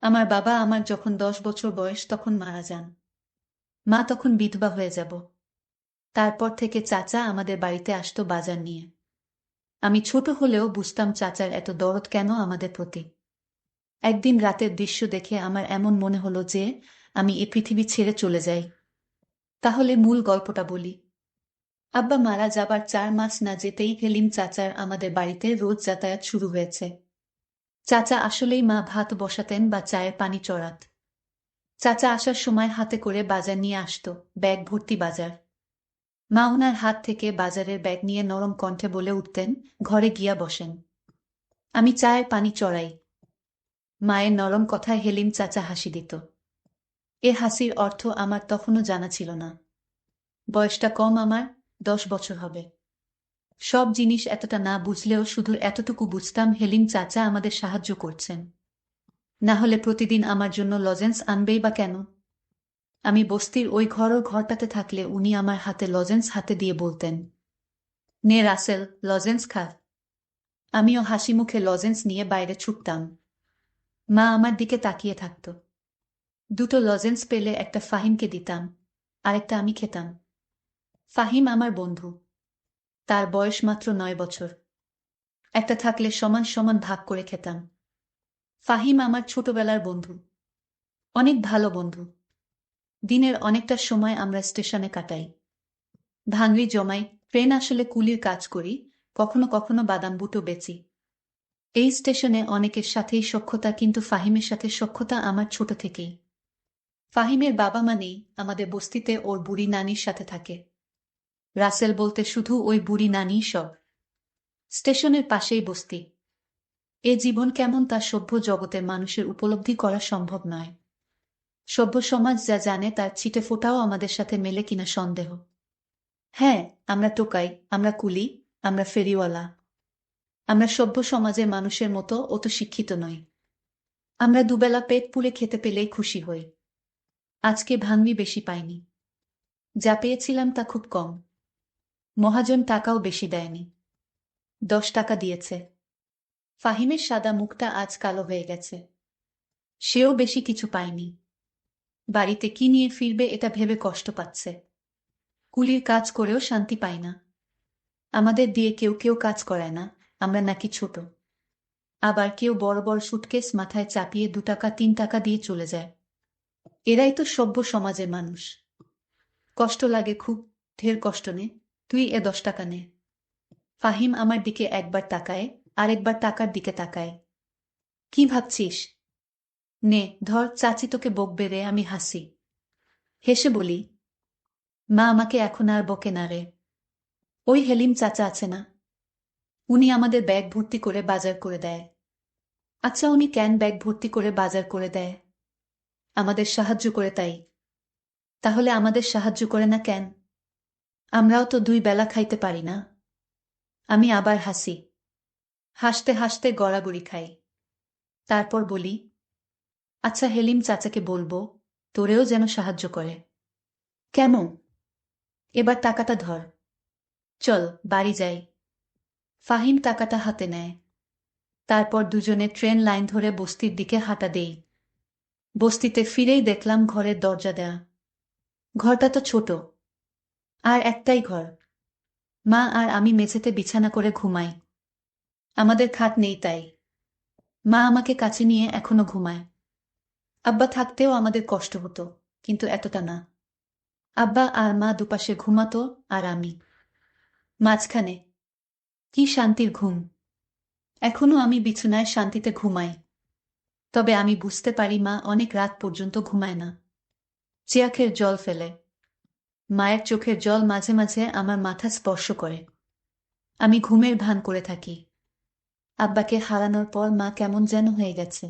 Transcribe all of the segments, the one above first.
আমার বাবা আমার যখন 10 বছর বয়স তখন মারা যান। মা তখন বিধবা হয়ে যাব। তারপর থেকে চাচা আমাদের বাড়িতে আসতো বাজার নিয়ে। আমি ছোট হলেও বুঝতাম চাচার এত দরদ কেন আমাদের প্রতি। একদিন রাতের দৃশ্য দেখে আমার এমন মনে হলো যে আমি এ পৃথিবী ছেড়ে চলে যাই। তাহলে মূল গল্পটা বলি। আব্বা মারা যাবার 4 মাস না যেতেই হেলিম চাচার আমাদের বাড়িতে রোজ যাতায়াত শুরু হয়েছে। চাচা আসলেই মা ভাত বসাতেন বা চায়ের পানি চড়াত। চাচা আসার সময় হাতে করে বাজার নিয়ে আসতো, ব্যাগ ভর্তি বাজার। মা ওনার হাত থেকে বাজারের ব্যাগ নিয়ে নরম কণ্ঠে বলে উঠতেন, ঘরে গিয়া বসেন, আমি চায়ের পানি চড়াই। মায়ের নরম কথায় হেলিম চাচা হাসি দিত। এ হাসির অর্থ আমার তখনও জানা ছিল না। বয়সটা কম আমার, 10 বছর হবে। সব জিনিস এতটা না বুঝলেও শুধু এতটুকু বুঝতাম হেলিম চাচা আমাদের সাহায্য করছেন। না হলে প্রতিদিন আমার জন্য লজেন্স আনবেই বা কেন? আমি বস্তির ওই ঘরটাতে থাকলে উনি আমার হাতে লজেন্স হাতে দিয়ে বলতেন, নে রাসেল, লজেন্স খা। আমিও হাসি মুখে লজেন্স নিয়ে বাইরে ছুটতাম। মা আমার দিকে তাকিয়ে থাকত। দুটো লজেন্স পেলে একটা ফাহিমকে দিতাম, আরেকটা আমি খেতাম। ফাহিম আমার বন্ধু। তার বয়স মাত্র 9 বছর। একটা থাকলে সমান সমান ভাগ করে খেতাম। ফাহিম আমার ছোটবেলার বন্ধু, অনেক ভালো বন্ধু। দিনের অনেকটা সময় আমরা স্টেশনে কাটাই, ভাঙড়ি জমাই, ট্রেন আসলে কুলির কাজ করি, কখনো কখনো বাদাম বুটো বেচি। এই স্টেশনে অনেকের সাথেই সখ্যতা, কিন্তু ফাহিমের সাথে সখ্যতা আমার ছোট থেকেই। ফাহিমের বাবা মা নেই, আমাদের বস্তিতে ওর বুড়ি নানির সাথে থাকে। রাসেল বলতে শুধু ওই বুড়ি নানিই সব। স্টেশনের পাশেই বস্তি। এ জীবন কেমন তা সভ্য জগতের মানুষের উপলব্ধি করা সম্ভব নয়। সভ্য সমাজ যা জানে তার ছিটে ফোটাও আমাদের সাথে মেলে কিনা সন্দেহ। হ্যাঁ, আমরা টোকাই, আমরা কুলি, আমরা ফেরিওয়ালা। আমরা সভ্য সমাজের মানুষের মতো অত শিক্ষিত নই। আমরা দুবেলা পেট পুড়ে খেতে পেলেই খুশি হই। আজকে ভাঙবি বেশি পাইনি। যা পেয়েছিলাম তা খুব কম। মহাজন টাকাও বেশি দেয়নি, 10 টাকা দিয়েছে। ফাহিমের সাদা মুখটা আজ কালো হয়ে গেছে। সেও বেশি কিছু পায়নি। বাড়িতে কি নিয়ে ফিরবে এটা ভেবে কষ্ট পাচ্ছে। কুলির কাজ করেও শান্তি পায় না। আমাদের দিয়ে কেউ কেউ কাজ করায় না, আমরা নাকি ছোট। আবার কেউ বড় বড় সুটকেস মাথায় চাপিয়ে 2 টাকা 3 টাকা দিয়ে চলে যায়। এরাই তো সভ্য সমাজের মানুষ। কষ্ট লাগে খুব, ঢের কষ্ট নে, তুই এ 10 টাকা নে। ফাহিম আমার দিকে একবার তাকায়, আরেকবার টাকার দিকে তাকায়। কি ভাবছিস? নে ধর, চাচি তোকে বকবে রে। আমি হাসি। হেসে বলি, মা আমাকে এখন আর বকে না রে। ওই হেলিম চাচা আছে না, উনি আমাদের ব্যাগ ভর্তি করে বাজার করে দেয়। আচ্ছা, উনি কেন ব্যাগ ভর্তি করে বাজার করে দেয়? আমাদের সাহায্য করে তাই। তাহলে আমাদের সাহায্য করে না কেন? আমরাও তো 2 বেলা খাইতে পারি না। আমি আবার হাসি। হাসতে হাসতে গড়াগড়ি খাই। তারপর বলি, আচ্ছা হেলিম চাচাকে বলবো তোরেও যেন সাহায্য করে। কেমন? এবার টাকাটা ধর, চল বাড়ি যাই। ফাহিম টাকাটা হাতে নেয়। তারপর দুজনে ট্রেন লাইন ধরে বস্তির দিকে হাঁটা দেই। বস্তিতে ফিরেই দেখলাম ঘরের দরজা দেয়া। ঘরটা তো ছোট, আর একটাই ঘর। মা আর আমি মেঝেতে বিছানা করে ঘুমাই। আমাদের খাট নেই তাই। মা আমাকে কাছে নিয়ে এখনো ঘুমায়। আব্বা থাকতেও আমাদের কষ্ট হতো, কিন্তু এতটা না। আব্বা আর মা দুপাশে ঘুমাতো, আর আমি মাঝখানে। কি শান্তির ঘুম! এখনো আমি বিছানায় শান্তিতে ঘুমাই। তবে আমি বুঝতে পারি মা অনেক রাত পর্যন্ত ঘুমায় না। চোখের জল ফেলে। মায়ের চোখের জল মাঝে মাঝে আমার মাথা স্পর্শ করে। আমি ঘুমের ভান করে থাকি। আব্বাকে হারানোর পর মা কেমন যেন হয়ে গেছে।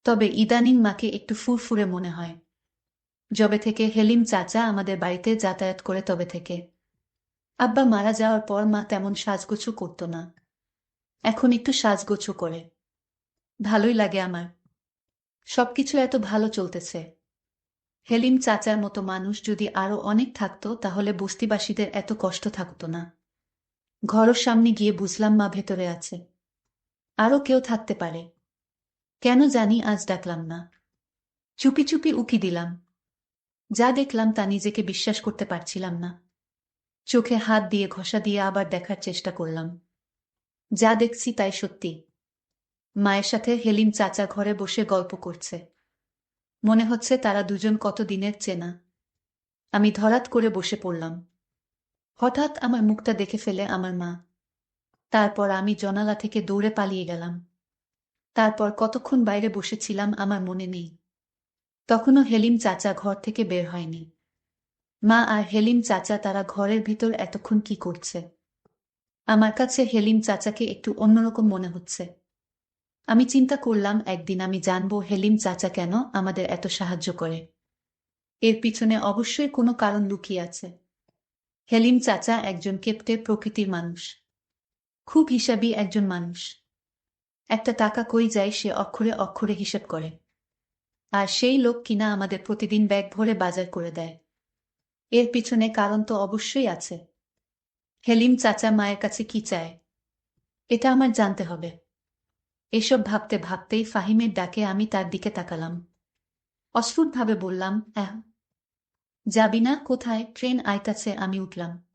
তবে ইদানিং মাকে একটু ফুরফুরে মনে হয়। যবে থেকে হেলিম চাচা আমাদের বাড়িতে যাতায়াত করে তবে থেকে। আব্বা মারা যাওয়ার পর মা তেমন সাজগোছও করত না। এখন একটু সাজগোছও করে। ভালোই লাগে আমার। সবকিছু এত ভালো চলতেছে। হেলিম চাচার মতো মানুষ যদি আরো অনেক থাকতো তাহলে বস্তিবাসীদের এত কষ্ট থাকতো না। ঘরের সামনে গিয়ে বুঝলাম মা ভেতরে আছে। আরো কেউ থাকতে পারে। কেন জানি আজ ডাকলাম না। চুপি চুপি উকি দিলাম। যা দেখলাম তা নিজেকে বিশ্বাস করতে পারছিলাম না। চোখে হাত দিয়ে ঘষা দিয়ে আবার দেখার চেষ্টা করলাম। যা দেখছি তাই সত্যি। মায়ের সাথে হেলিম চাচা ঘরে বসে গল্প করছে। মনে হচ্ছে তারা দুজন কত দিনের চেনা। আমি ধরাত করে বসে পড়লাম। হঠাৎ আমার মুখটা দেখে ফেলে আমার মা। তারপর আমি জানালা থেকে দৌড়ে পালিয়ে গেলাম। তারপর কতক্ষণ বাইরে বসেছিলাম আমার মনে নেই। তখনও হেলিম চাচা ঘর থেকে বের হয়নি। মা আর হেলিম চাচা তারা ঘরের ভিতর এতক্ষণ কি করছে? আমার কাছে হেলিম চাচাকে একটু অন্যরকম মনে হচ্ছে। আমি চিন্তা করলাম একদিন আমি জানবো হেলিম চাচা কেন আমাদের এত সাহায্য করে। এর পিছনে অবশ্যই কোনো কারণ লুকিয়ে আছে। হেলিম চাচা একজন কেপ্টে প্রকৃতির মানুষ। খুব হিসাবী একজন মানুষ। একটা টাকা কই যায় সে অক্ষরে অক্ষরে হিসেব করে। আর সেই লোক কিনা আমাদের প্রতিদিন ব্যাগ ভরে বাজার করে দেয়। এর পিছনে কারণ তো অবশ্যই আছে। হেলিম চাচা মায়ের কাছে কি চায় এটা আমার জানতে হবে। এসব ভাবতে ভাবতেই ফাহিমের ডাকে আমি তার দিকে তাকালাম। অস্ফুটভাবে বললাম, যাবি না? কোথায়? ট্রেন আইতাছে। আমি উঠলাম।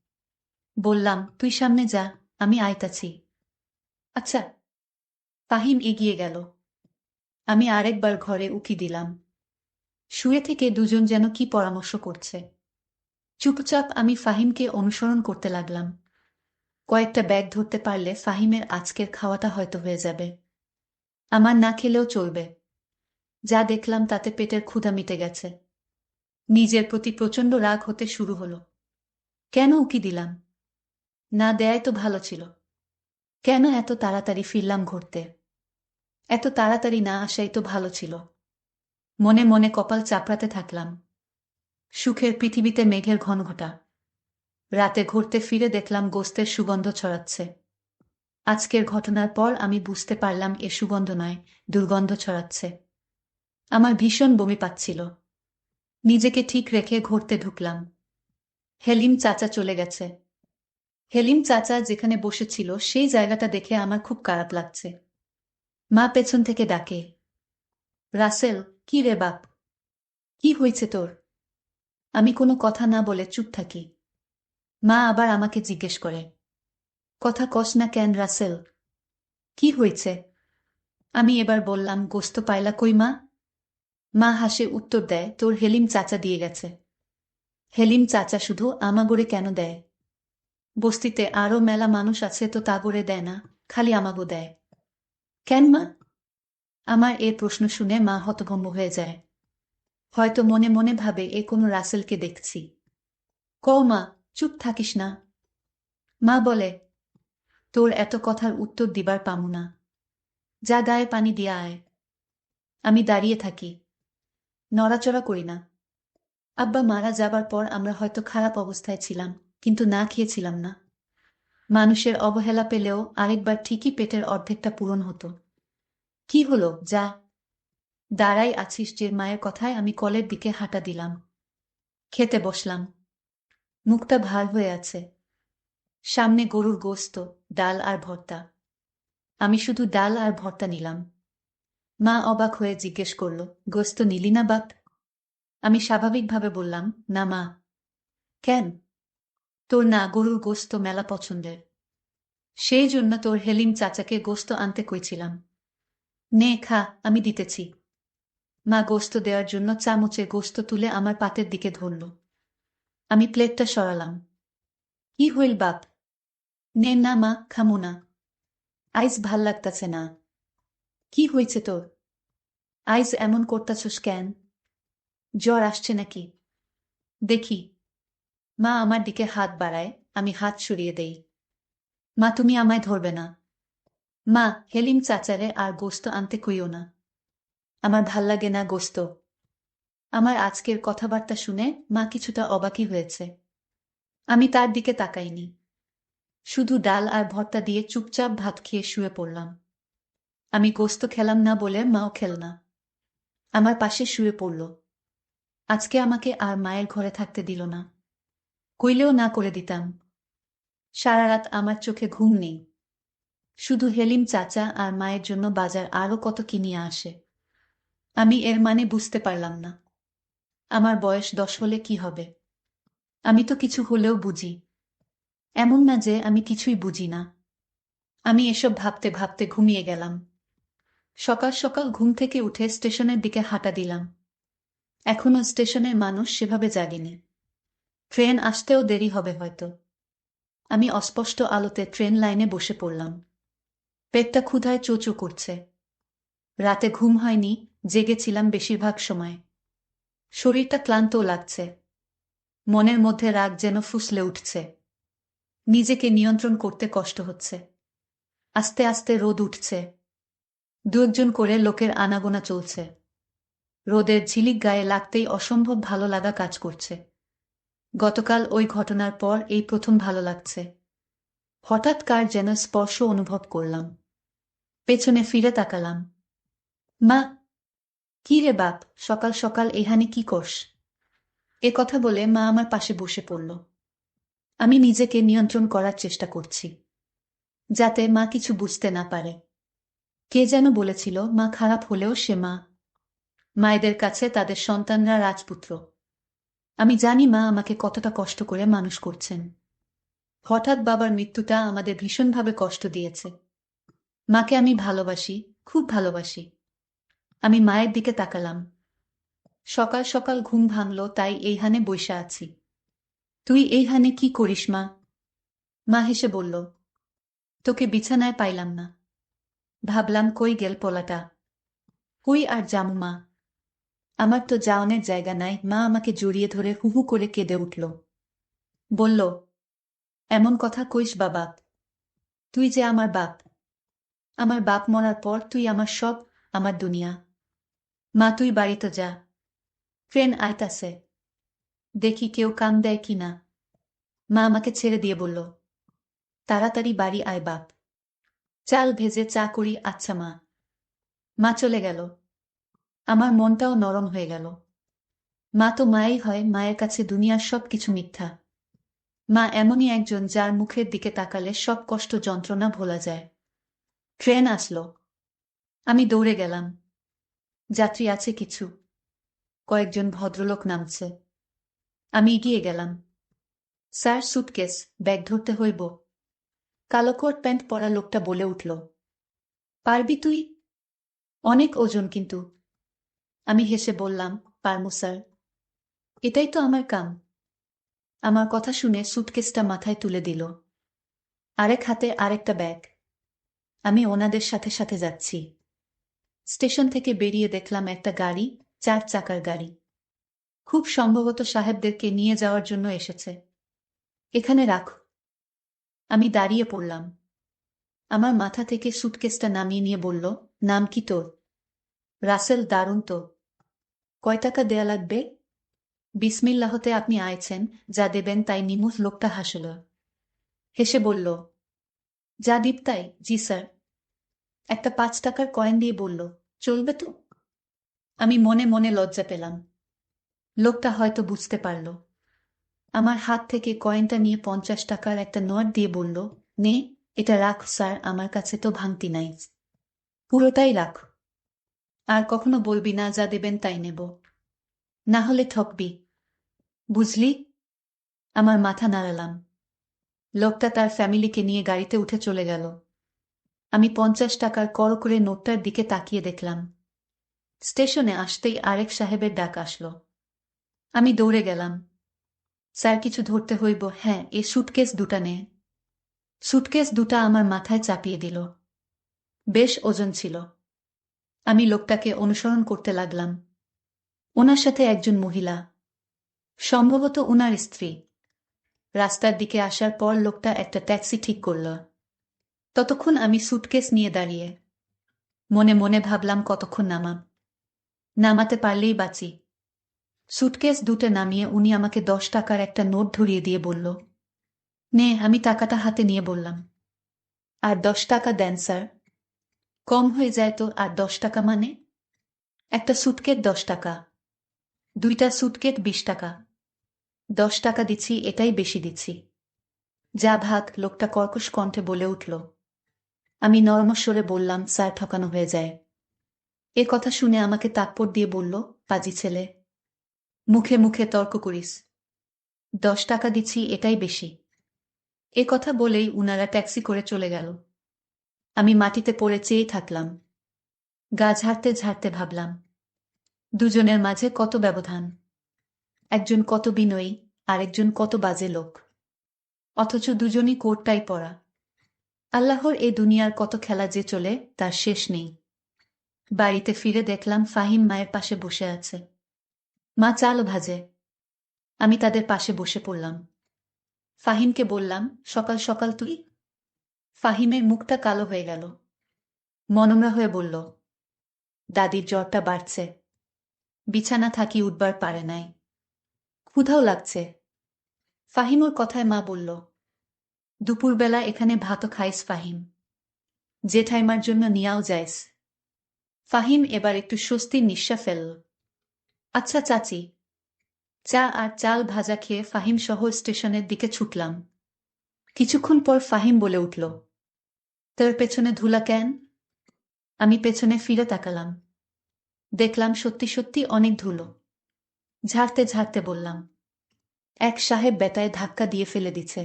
বললাম, তুই সামনে যা, আমি আইতাছি। আচ্ছা। ফাহিম এগিয়ে গেল। আমি আরেকবার ঘরে উকি দিলাম। শুয়ে থেকে দুজন যেন কি পরামর্শ করছে। চুপচাপ আমি ফাহিমকে অনুসরণ করতে লাগলাম। কয়েকটা ব্যাগ ধরতে পারলে ফাহিমের আজকের খাওয়াটা হয়তো হয়ে যাবে। আমার না খেলেও চলবে। যা দেখলাম তাতে পেটের ক্ষুধা মিটে গেছে। নিজের প্রতি প্রচণ্ড রাগ হতে শুরু হলো। কেন উকি দিলাম? না দেয়াই তো ভালো ছিল। কেন এত তাড়াতাড়ি ফিরলাম ঘুরতে? এত তাড়াতাড়ি না আসাই তো ভালো ছিল। মনে মনে কপাল চাপড়াতে থাকলাম। সুখের পৃথিবীতে মেঘের ঘনঘটা। রাতে ঘুরতে ফিরে দেখলাম গোস্তের সুগন্ধ ছড়াচ্ছে। আজকের ঘটনার পর আমি বুঝতে পারলাম এ সুগন্ধ নয়, দুর্গন্ধ ছড়াচ্ছে। আমার ভীষণ বমি পাচ্ছিল। নিজেকে ঠিক রেখে ঘুরতে ঢুকলাম। হেলিম চাচা চলে গেছে। হেলিম চাচা যেখানে বসেছিল সেই জায়গাটা দেখে আমার খুব খারাপ লাগছে। মা পেছন থেকে ডাকে, রাসেল, কি রে বাপ? কি হয়েছে তোর? আমি কোনো কথা না বলে চুপ থাকি। মা আবার আমাকে জিজ্ঞেস করে, কথা কস না কেন রাসেল? কি হয়েছে? আমি এবার বললাম, গোস্ত পাইলা কই মা? মা হাসে উত্তর দেয়, তোর হেলিম চাচা দিয়ে গেছে। হেলিম চাচা শুধু আমাগরে কেন দেয়? বস্তিতে আরও মেলা মানুষ আছে তো তাগরে দেয় না, খালি আমাগো দেয় কেন মা? আমার এ প্রশ্ন শুনে মা হতভম্ব হয়ে যায়। হয়তো মনে মনে ভাবে এ কোনো রাসেলকে দেখছি। কও মা, চুপ থাকিস না। মা বলে, তোর এত কথার উত্তর দিবার পামু না। যা গায়ে পানি দিয়া আয়। আমি দাঁড়িয়ে থাকি, নড়াচড়া করি না। আব্বা মারা যাবার পর আমরা হয়তো খারাপ অবস্থায় ছিলাম, কিন্তু না খেয়েছিলাম না। মানুষের অবহেলা পেলেও আরেকবার ঠিকই পেটের অর্ধেকটা পূরণ হতো। কি হলো, যা। দাঁড়াই আছিস যে? মায়ের কথায় আমি কলের দিকে হাঁটা দিলাম। খেতে বসলাম। মুখটা ভার হয়ে আছে। সামনে গরুর গোস্ত, ডাল আর ভর্তা। আমি শুধু ডাল আর ভর্তা নিলাম। মা অবাক হয়ে জিজ্ঞেস করল, গোস্ত নিলি না বাপ? আমি স্বাভাবিকভাবে বললাম, না মা। কেন? তোর না গরুর গোস্ত মেলা পছন্দের। সেই জন্য তোর হেলিম চাচাকে গোস্ত আনতে কইছিলাম। নে খা, আমি দিতেছি। মা গোস্ত দেওয়ার জন্য চামচে গোস্ত তুলে আমার পাতের দিকে ধরল। আমি প্লেটটা সরালাম। কি হইল বাপ? নে না মা, খামু না। আইজ ভাল লাগতাছে না। কি হয়েছে তোর? আইজ এমন করতাছস কেন? জ্বর আসছে নাকি? দেখি। মা আমার দিকে হাত বাড়ায়, আমি হাত সরিয়ে দেই। মা, তুমি আমায় ধরবে না। মা, হেলিম চাচারে আর গোস্ত আনতে কইও না। আমার ভাল লাগে না গোস্ত। আমার আজকের কথাবার্তা শুনে মা কিছুটা অবাকই হয়েছে। আমি তার দিকে তাকাইনি। শুধু ডাল আর ভর্তা দিয়ে চুপচাপ ভাত খেয়ে শুয়ে পড়লাম। আমি গোস্ত খেলাম না বলে মাও খেল না। আমার পাশে শুয়ে পড়ল। আজকে আমাকে আর মায়ের ঘরে থাকতে দিল না। কইলেও না করে দিতাম। সারা রাত আমার চোখে ঘুম নেই। শুধু হেলিম চাচা আর মায়ের জন্য বাজার আরও কত কি নিয়ে আসে। আমি এর মানে বুঝতে পারলাম না। আমার বয়স 10 হলে কি হবে? আমি তো কিছু হলেও বুঝি। এমন না যে আমি কিছুই বুঝি না। আমি এসব ভাবতে ভাবতে ঘুমিয়ে গেলাম। সকাল সকাল ঘুম থেকে উঠে স্টেশনের দিকে হাঁটা দিলাম। এখনো স্টেশনের মানুষ সেভাবে জাগেনি। ট্রেন আসতেও দেরি হবে হয়তো। আমি অস্পষ্ট আলোতে ট্রেন লাইনে বসে পড়লাম। পেটটা ক্ষুধায় চোচো করছে। রাতে ঘুম হয়নি, জেগেছিলাম বেশিরভাগ সময়। শরীরটা ক্লান্তও লাগছে। মনের মধ্যে রাগ যেন ফুসলে উঠছে। নিজেকে নিয়ন্ত্রণ করতে কষ্ট হচ্ছে। আস্তে আস্তে রোদ উঠছে। দু একজন করে লোকের আনাগোনা চলছে। রোদের ঝিলিক গায়ে লাগতেই অসম্ভব ভালো লাগা কাজ করছে। গতকাল ওই ঘটনার পর এই প্রথম ভালো লাগছে। হঠাৎ কার যেন স্পর্শ অনুভব করলাম। পেছনে ফিরে তাকালাম। মা! কি রে বাপ, সকাল সকাল এখানে কি করস? এ কথা বলে মা আমার পাশে বসে পড়ল। আমি নিজেকে নিয়ন্ত্রণ করার চেষ্টা করছি, যাতে মা কিছু বুঝতে না পারে। কে যেন বলেছিল মা খারাপ হলেও সে মা। মায়েদের কাছে তাদের সন্তানরা রাজপুত্র। আমি জানি মা আমাকে কতটা কষ্ট করে মানুষ করছেন। হঠাৎ বাবার মৃত্যুটা আমাদের ভীষণভাবে কষ্ট দিয়েছে। মাকে আমি ভালোবাসি, খুব ভালোবাসি। আমি মায়ের দিকে তাকালাম। সকাল সকাল ঘুম ভাঙল তাই এইখানে বইসা আছি। তুই এইখানে কি করিস মা? মা হেসে বলল, তোকে বিছানায় পাইলাম না। ভাবলাম কই গেল পোলাটা। কই আর যামু মা? আমার তো যাওনের জায়গা নাই। মা আমাকে জড়িয়ে ধরে হু হু করে কেঁদে উঠল। বলল, এমন কথা কইস বাবা। তুই যে আমার বাপ। আমার বাপ মরার পর তুই আমার সব, আমার দুনিয়া। মা তুই বাড়িতে যা। ট্রেন আইতাছে। দেখি কেউ কান দেয় কি না। মা আমাকে ছেড়ে দিয়ে বলল, তাড়াতাড়ি বাড়ি আয় বাপ। চাল ভেজে চা করি। আচ্ছা মা। মা চলে গেল। আমার মনটাও নরম হয়ে গেল। মা তো মাই হয়, মায়ের কাছে দুনিয়ার সব কিছু মিথ্যা। মা এমনই একজন যার মুখের দিকে তাকালে সব কষ্ট যন্ত্রণা ভোলা যায়। ট্রেন আসলো। আমি দৌড়ে গেলাম। যাত্রী আছে কিছু। কয়েকজন ভদ্রলোক নামছে। আমি এগিয়ে গেলাম। স্যার, সুটকেস, ব্যাগ ধরতে হইব। কালো কোট প্যান্ট পরা লোকটা বলে উঠল, পারবি তুই? অনেক ওজন কিন্তু। আমি হেসে বললাম, পারমু স্যার। এটাই তো আমার কাম। আমার কথা শুনে সুটকেসটা মাথায় তুলে দিল। আরেক হাতে আরেকটা ব্যাগ। আমি ওনাদের সাথে সাথে যাচ্ছি। স্টেশন থেকে বেরিয়ে দেখলাম একটা গাড়ি, 4 চাকার গাড়ি। খুব সম্ভবত সাহেবদেরকে নিয়ে যাওয়ার জন্য এসেছে। এখানে রাখ। আমি দাঁড়িয়ে পড়লাম। আমার মাথা থেকে সুটকেসটা নামিয়ে নিয়ে বলল, নাম কি তোর? রাসেল। দারুণ তো। কয় টাকা দেয়া লাগবে? বিসমিল্লাহতে আপনি আইছেন, যা দেবেন তাই নিমুখ। লোকটা হাসল। হেসে বলল, যা দিব তাই? জি স্যার। একটা 5 টাকার কয়েন দিয়ে বলল, চলবে তো? আমি মনে মনে লজ্জা পেলাম। লোকটা হয়তো বুঝতে পারল। আমার হাত থেকে কয়েনটা নিয়ে 50 টাকার একটা নোট দিয়ে বলল, নে, এটা রাখ স্যার, আমার কাছে তো ভাঙতি নাই। পুরোটাই রাখ। আর কখনো বলবি না যা দেবেন তাই নেব। না হলে ঠকবি। বুঝলি? আমার মাথা নাড়ালাম। লোকটা তার ফ্যামিলিকে নিয়ে গাড়িতে উঠে চলে গেল। আমি 50 টাকার করে নোটটার দিকে তাকিয়ে দেখলাম। স্টেশনে আসতেই আরেক সাহেবের ডাক আসলো। আমি দৌড়ে গেলাম। স্যার, কিছু ধরতে হইব। হ্যাঁ, এ সুটকেস দুটা নে। সুটকেস দুটা আমার মাথায় চাপিয়ে দিল। বেশ ওজন ছিল। আমি লোকটাকে অনুসরণ করতে লাগলাম। ওনার সাথে একজন মহিলা, সম্ভবত ওনার স্ত্রী। রাস্তার দিকে আসার পর লোকটা একটা ট্যাক্সি ঠিক করল। ততক্ষণ আমি সুটকেস নিয়ে দাঁড়িয়ে মনে মনে ভাবলাম, কতক্ষণ নামাতে পারলেই বাঁচি। সুটকেস দুটো নামিয়ে উনি আমাকে 10 টাকার একটা নোট ধরিয়ে দিয়ে বলল, নে। আমি টাকাটা হাতে নিয়ে বললাম, আর 10 টাকা দেন স্যার। কম হয়ে যায় তো। আর 10 টাকা মানে? একটা সুটকেস 10 টাকা, দুইটা সুটকেস 20 টাকা। 10 টাকা দিচ্ছি, এটাই বেশি দিচ্ছি। যা ভাগ। লোকটা কর্কশ কণ্ঠে বলে উঠল। আমি নরমস্বরে বললাম, স্যার ঠকানো হয়ে যায়। এ কথা শুনে আমাকে তাকপড় দিয়ে বলল, পাজি ছেলে, মুখে মুখে তর্ক করিস। 10 টাকা দিচ্ছি, এটাই বেশি। এ কথা বলেই উনারা ট্যাক্সি করে চলে গেল। আমি মাটিতে পড়ে চেয়েই থাকলাম। গা ঝাড়তে ঝাড়তে ভাবলাম, দুজনের মাঝে কত ব্যবধান। একজন কত বিনয়ী, আরেকজন কত বাজে লোক। অথচ দুজনই কোটটাই পরা। আল্লাহর এই দুনিয়ার কত খেলা যে চলে তার শেষ নেই। বাড়িতে ফিরে দেখলাম ফাহিম মায়ের পাশে বসে আছে। মা চাল ভাজে। আমি তাদের পাশে বসে পড়লাম। ফাহিমকে বললাম, সকাল সকাল তুই? ফাহিমের মুখটা কালো হয়ে গেল। মনমরা হয়ে বলল, দাদির জ্বরটা বাড়ছে। বিছানা থাকি উঠবার পারে নাই। ক্ষুধাও লাগছে। ফাহিমর কথায় মা বলল, দুপুরবেলা এখানে ভাতও খাইস ফাহিম। জেঠাইমার জন্য নিয়াও যাইস। ফাহিম এবার একটু স্বস্তির নিঃশ্বাস ফেলল। আচ্ছা চাচি। চা আর চাল ভাজা খেয়ে ফাহিম সহ স্টেশনের দিকে ছুটলাম। কিছুক্ষণ পর ফাহিম বলে উঠল, তোর পেছনে ধুলা কেন? আমি পেছনে ফিরে তাকালাম। দেখলাম সত্যি সত্যি অনেক ধুলো। ঝাড়তে ঝাড়তে বললাম, এক সাহেব বেটায় ধাক্কা দিয়ে ফেলে দিছে।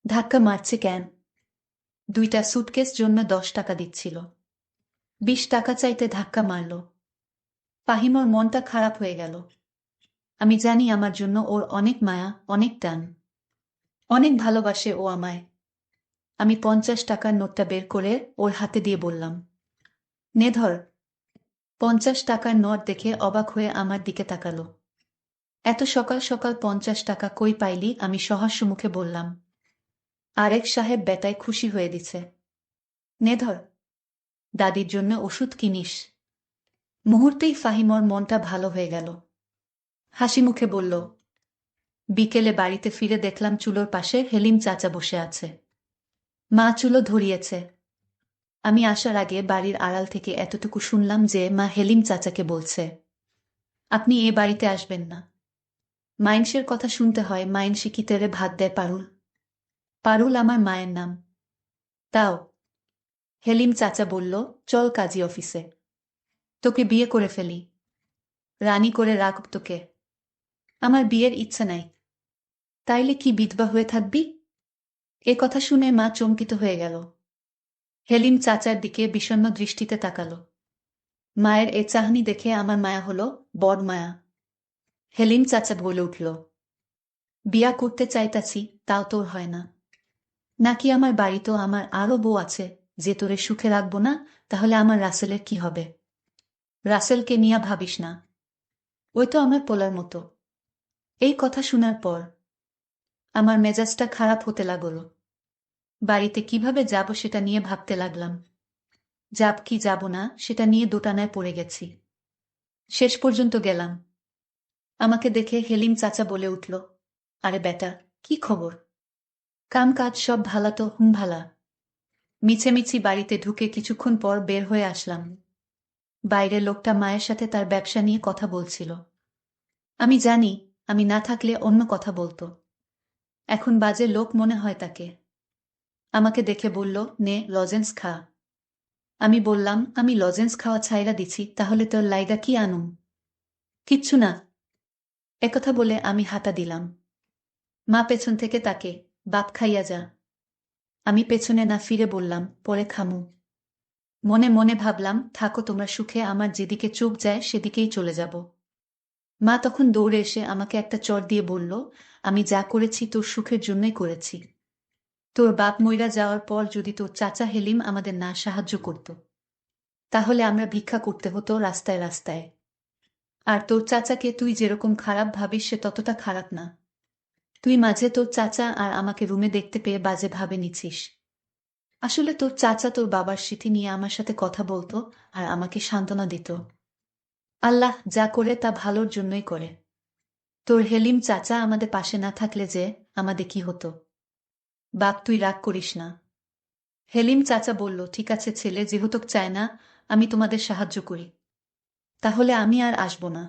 ধাক্কা মারছে কেন? 2টা সুটকেস জন্য 10 টাকা দিচ্ছিল। 20 টাকা চাইতে ধাক্কা মারল। ফাহিমর মনটা খারাপ হয়ে গেল। আমি জানি আমার জন্য ওর অনেক মায়া, অনেক টান। অনেক ভালোবাসে ও আমায়। আমি 50 টাকার নোটটা বের করে ওর হাতে দিয়ে বললাম, নে ধর। 50 টাকার নোট দেখে অবাক হয়ে আমার দিকে তাকালো। এত সকাল সকাল 50 টাকা কই পাইলি? আমি সহাস্য মুখে বললাম। আরেক সাহেব বেটায় খুশি হয়ে দিছে। নে ধর, দাদির জন্য ওষুধ কিনিস। মুহূর্তেই ফাহিমর মনটা ভালো হয়ে গেল। হাসি মুখে বলল, বিকেলে বাড়িতে ফিরে দেখলাম চুলোর পাশে হেলিম চাচা বসে আছে। মা চুলো ধরিয়েছে। আমি আসার আগে বাড়ির আড়াল থেকে এতটুকু শুনলাম যে মা হেলিম চাচাকে বলছে, আপনি এ বাড়িতে আসবেন না। মাইনসের কথা শুনতে হয়, মাইনসি কি তেরে ভাত দেয় পারুল? পারুল আমার মায়ের নাম। তাও হেলিম চাচা বলল, চল কাজী অফিসে, তোকে বিয়ে করে ফেলি, রানী করে রাখব তোকে। আমার বিয়ের ইচ্ছা নাই। তাইলে কি বিধবা হয়ে থাকবি? এ কথা শুনে মা চমকিত হয়ে গেল। হেলিম চাচার দিকে বিষণ্ণ দৃষ্টিতে তাকালো। মায়ের এ চাহনি দেখে আমার মায়া হলো, বড় মায়া। হেলিম চাচা বলে উঠল, বিয়া করতে চাইতাছি, তাও তোর হয় না। নাকি আমার বাড়িতেও আমার আরো বউ আছে, যে তোরে সুখে রাখবো না? তাহলে আমার রাসেলের কি হবে? রাসেলকে নিয়া ভাবিস না, ওই তো আমার পোলার মতো। এই কথা শোনার পর আমার মেজাজটা খারাপ হতে লাগলো। বাড়িতে কিভাবে যাব সেটা নিয়ে ভাবতে লাগলাম। যাব কি যাব না সেটা নিয়ে দোটানায় পড়ে গেছি। শেষ পর্যন্ত গেলাম। আমাকে দেখে হেলিম চাচা বলে উঠল, আরে বেটা, কি খবর? কাম কাজ সব ভালা তো? হুম ভালা। মিছেমিছি বাড়িতে ঢুকে কিছুক্ষণ পর বের হয়ে আসলাম। বাইরে লোকটা মায়ের সাথে তার ব্যবসা নিয়ে কথা বলছিল। আমি জানি আমি না থাকলে অন্য কথা বলতো। এখন বাজে লোক মনে হয় তাকে। আমাকে দেখে বলল, নে লজেন্স খা। আমি বললাম, আমি লজেন্স খাওয়া ছাইরা দিছি, তাহলে তোর লাইগা কি আনুম? কিচ্ছু না। একথা বলে আমি হাঁটা দিলাম। মা পেছন থেকে তাকে, বাপ খাইয়া যা। আমি পেছনে না ফিরে বললাম, পরে খামু। মনে মনে ভাবলাম, থাকো তোমরা সুখে, আমার যেদিকে চোখ যায় সেদিকেই চলে যাব। মা তখন দৌড়ে এসে আমাকে একটা চড় দিয়ে বলল, আমি যা করেছি তোর সুখের জন্যই করেছি। তোর বাপ মইরা যাওয়ার পর যদি তোর চাচা হেলিম আমাদের না সাহায্য করত, তাহলে আমরা ভিক্ষা করতে হতো রাস্তায় রাস্তায়। আর তোর চাচাকে তুই যেরকম খারাপ ভাবিস সে ততটা খারাপ না। তুই মাঝে তোর চাচা আর আমাকে রুমে দেখতে পেয়ে বাজে ভাবে নিছিস। আসলে তোর চাচা তোর বাবার স্মৃতি নিয়ে আমার সাথে কথা বলতো আর আমাকে সান্ত্বনা দিত। আল্লাহ যা করে তা ভালোর জন্যই করে। তোর হেলিম চাচা আমাদের পাশে না থাকলে যে আমাদের কি হতো? বাপ তুই রাগ করিস না। হেলিম চাচা বলল, ঠিক আছে ছেলে, যেহেতু চায় না আমি তোমাদের সাহায্য করি, তাহলে আমি আর আসব না।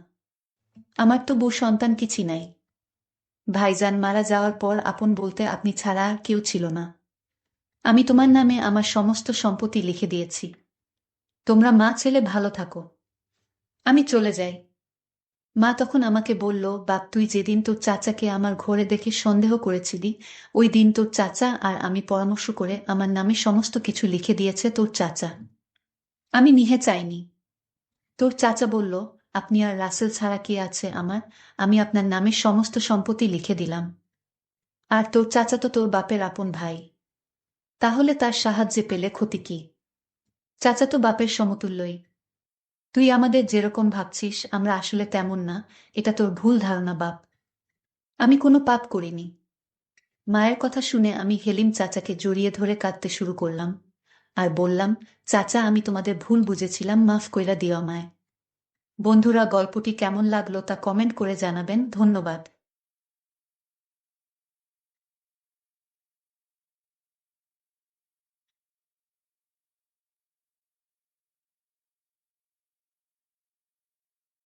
আমার তো বউ সন্তান কিছু নাই। ভাইজান মারা যাওয়ার পর আপন বলতে আপনি ছাড়া আর কেউ ছিল না। আমি তোমার নামে আমার সমস্ত সম্পত্তি লিখে দিয়েছি। তোমরা মা ছেলে ভালো থাকো। আমি চলে যাই। মা তখন আমাকে বলল, বাপ, তুই যেদিন তোর চাচাকে আমার ঘরে দেখে সন্দেহ করেছিলি, ওই দিন তোর চাচা আর আমি পরামর্শ করে আমার নামে সমস্ত কিছু লিখে দিয়েছে তোর চাচা। আমি নিহে চাইনি। তোর চাচা বলল, আপনি আর রাসেল ছাড়া কি আছে আমার, আমি আপনার নামে সমস্ত সম্পত্তি লিখে দিলাম। আর তোর চাচা তো তোর বাপের আপন ভাই, তাহলে তার সাহায্যে পেলে ক্ষতি কি? চাচা তো বাপের সমতুল্যই। তুই আমাদের যেরকম ভাবছিস আমরা আসলে তেমন না, এটা তোর ভুল ধারণা বাপ। আমি কোনো পাপ করিনি। মায়ের কথা শুনে আমি হেলিম চাচাকে জড়িয়ে ধরে কাঁদতে শুরু করলাম আর বললাম, চাচা, আমি তোমাদের ভুল বুঝেছিলাম, মাফ কইরা দিও আমায়। বন্ধুরা, গল্পটি কেমন লাগলো তা কমেন্ট করে জানাবেন। ধন্যবাদ।